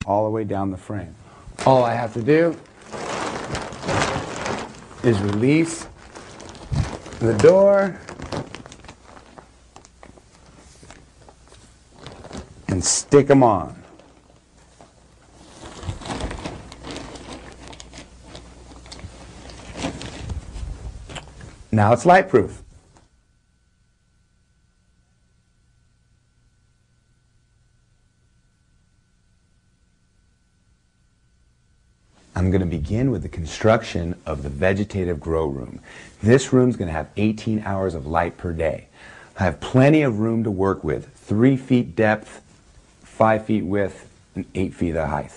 all the way down the frame. All I have to do is release the door and stick them on. Now it's light proof. I'm going to begin with the construction of the vegetative grow room. This room is going to have 18 hours of light per day. I have plenty of room to work with, 3 feet depth, 5 feet width, and 8 feet of height.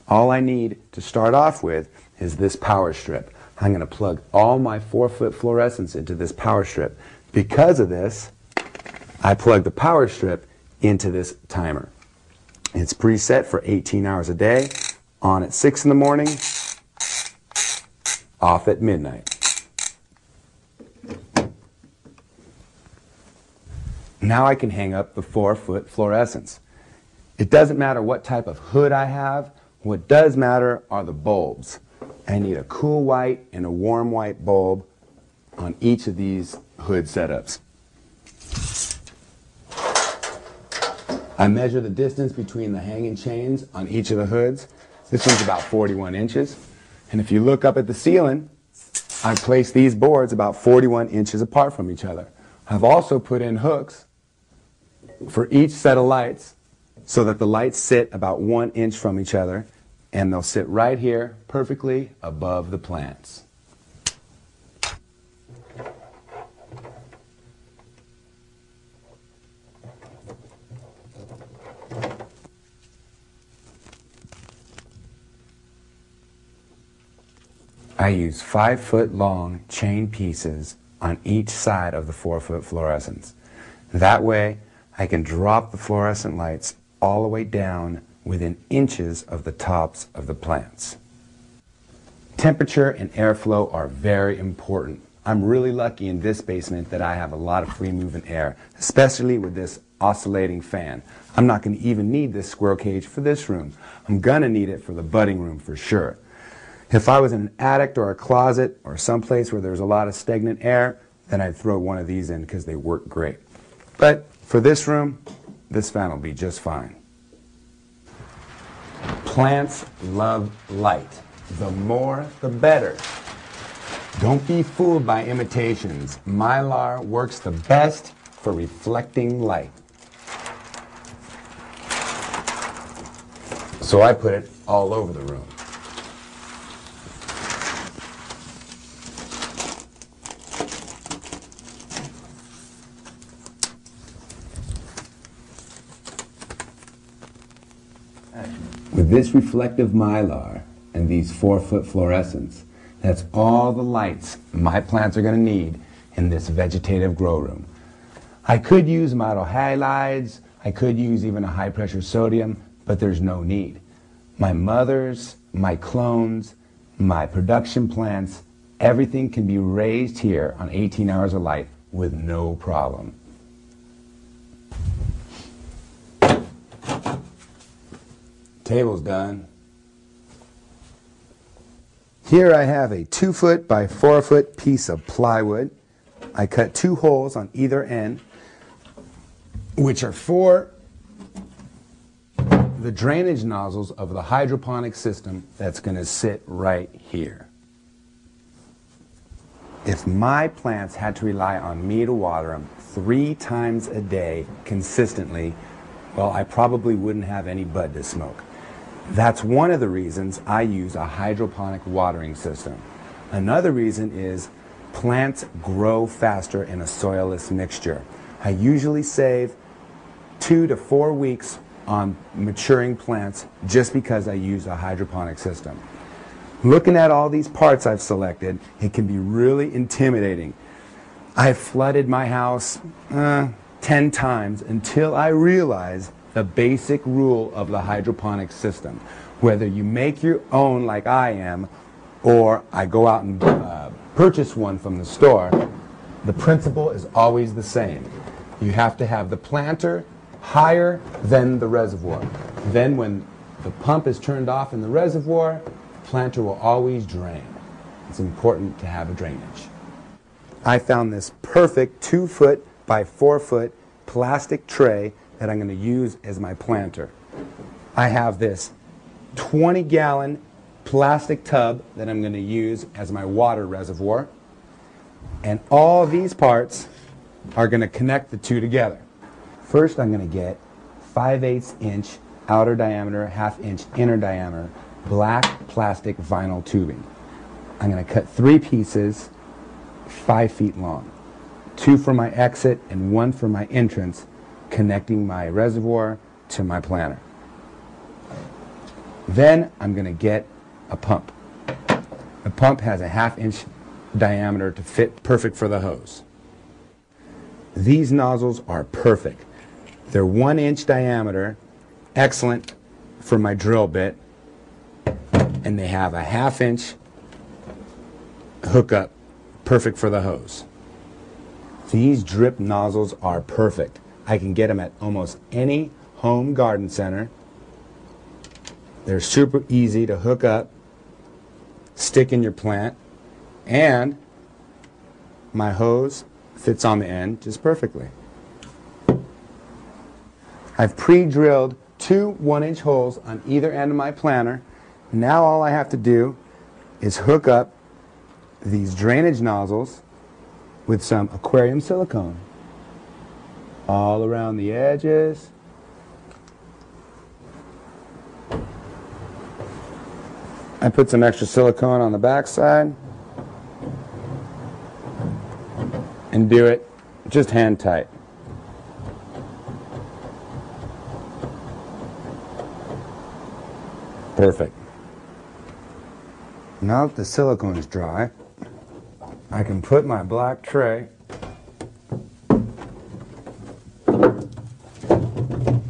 All I need to start off with is this power strip. I'm going to plug all my 4-foot fluorescents into this power strip. Because of this, I plug the power strip into this timer. It's preset for 18 hours a day. On at 6 in the morning, off at midnight. Now I can hang up the 4-foot fluorescents. It doesn't matter what type of hood I have. What does matter are the bulbs. I need a cool white and a warm white bulb on each of these hood setups. I measure the distance between the hanging chains on each of the hoods. This one's about 41 inches. And if you look up at the ceiling, I've placed these boards about 41 inches apart from each other. I've also put in hooks for each set of lights so that the lights sit about 1 inch from each other, and they'll sit right here perfectly above the plants. I use 5-foot long chain pieces on each side of the 4-foot fluorescents. That way I can drop the fluorescent lights all the way down within inches of the tops of the plants. Temperature and airflow are very important. I'm really lucky in this basement that I have a lot of free moving air, especially with this oscillating fan. I'm not going to even need this squirrel cage for this room. I'm going to need it for the budding room for sure. If I was in an attic or a closet or someplace where there's a lot of stagnant air, then I'd throw one of these in because they work great. But for this room, this fan will be just fine. Plants love light. The more, the better. Don't be fooled by imitations. Mylar works the best for reflecting light. So I put it all over the room. With this reflective Mylar and these 4-foot fluorescents, that's all the lights my plants are going to need in this vegetative grow room. I could use model halides, I could use even a high pressure sodium, but there's no need. My mothers, my clones, my production plants, everything can be raised here on 18 hours of light with no problem. Table's done. Here I have a 2-foot by 4-foot piece of plywood. I cut 2 holes on either end, which are for the drainage nozzles of the hydroponic system that's going to sit right here. If my plants had to rely on me to water them 3 times a day consistently, well, I probably wouldn't have any bud to smoke. That's one of the reasons I use a hydroponic watering system. Another reason is plants grow faster in a soilless mixture. I usually save 2 to 4 weeks on maturing plants just because I use a hydroponic system. Looking at all these parts I've selected, it can be really intimidating. I've flooded my house 10 times until I realized the basic rule of the hydroponic system. Whether you make your own like I am, or I go out and purchase one from the store, the principle is always the same. You have to have the planter higher than the reservoir. Then when the pump is turned off in the reservoir, the planter will always drain. It's important to have a drainage. I found this perfect 2-foot by 4-foot plastic tray that I'm going to use as my planter. I have this 20-gallon plastic tub that I'm going to use as my water reservoir, and all these parts are going to connect the two together. First, I'm going to get 5/8 inch outer diameter, 1/2 inch inner diameter black plastic vinyl tubing. I'm going to cut 3 pieces 5 feet long, 2 for my exit and 1 for my entrance, connecting my reservoir to my planter. Then I'm going to get a pump. The pump has a 1/2 inch diameter to fit perfect for the hose. These nozzles are perfect. They're 1 inch diameter, excellent for my drill bit, and they have a 1/2 inch hookup, perfect for the hose. These drip nozzles are perfect. I can get them at almost any home garden center. They're super easy to hook up, stick in your plant, and my hose fits on the end just perfectly. I've pre-drilled 2 1-inch holes on either end of my planter. Now all I have to do is hook up these drainage nozzles with some aquarium silicone all around the edges. I put some extra silicone on the back side and do it just hand tight. Perfect. Now that the silicone is dry, I can put my black tray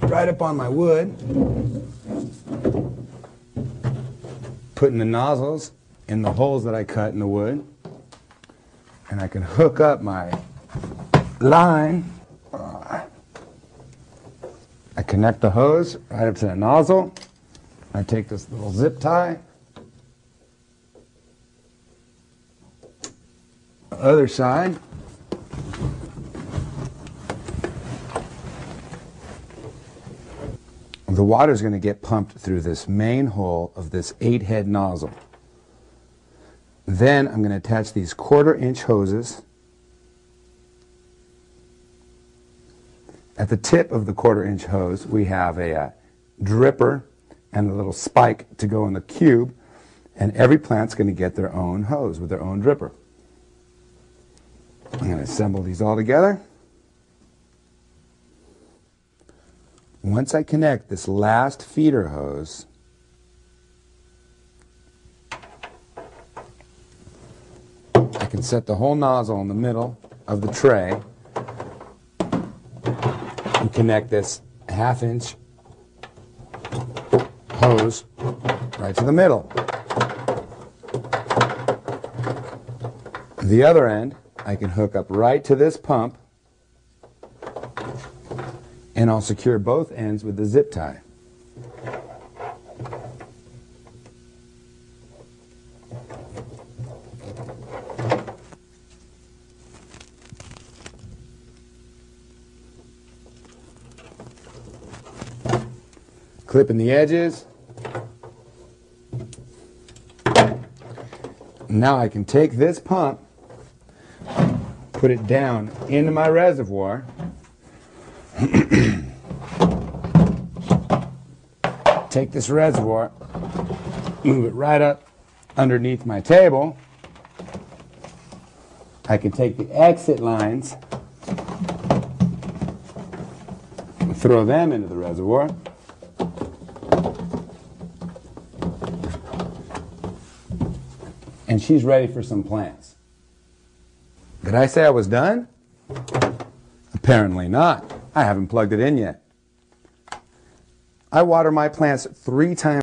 right up on my wood, putting the nozzles in the holes that I cut in the wood, and I can hook up my line. I connect the hose right up to the nozzle. I take this little zip tie, the other side, the water is going to get pumped through this main hole of this 8-head nozzle. Then I'm going to attach these 1/4 inch hoses. At the tip of the 1/4 inch hose, we have a dripper and a little spike to go in the cube, and every plant's going to get their own hose with their own dripper. I'm going to assemble these all together. Once I connect this last feeder hose, I can set the whole nozzle in the middle of the tray and connect this 1/2 inch hose right to the middle. The other end I can hook up right to this pump, and I'll secure both ends with the zip tie. Clipping the edges. Now I can take this pump, put it down into my reservoir, take this reservoir, move it right up underneath my table. I can take the exit lines, and throw them into the reservoir. And she's ready for some plants. Did I say I was done? Apparently not. I haven't plugged it in yet. I water my plants 3 times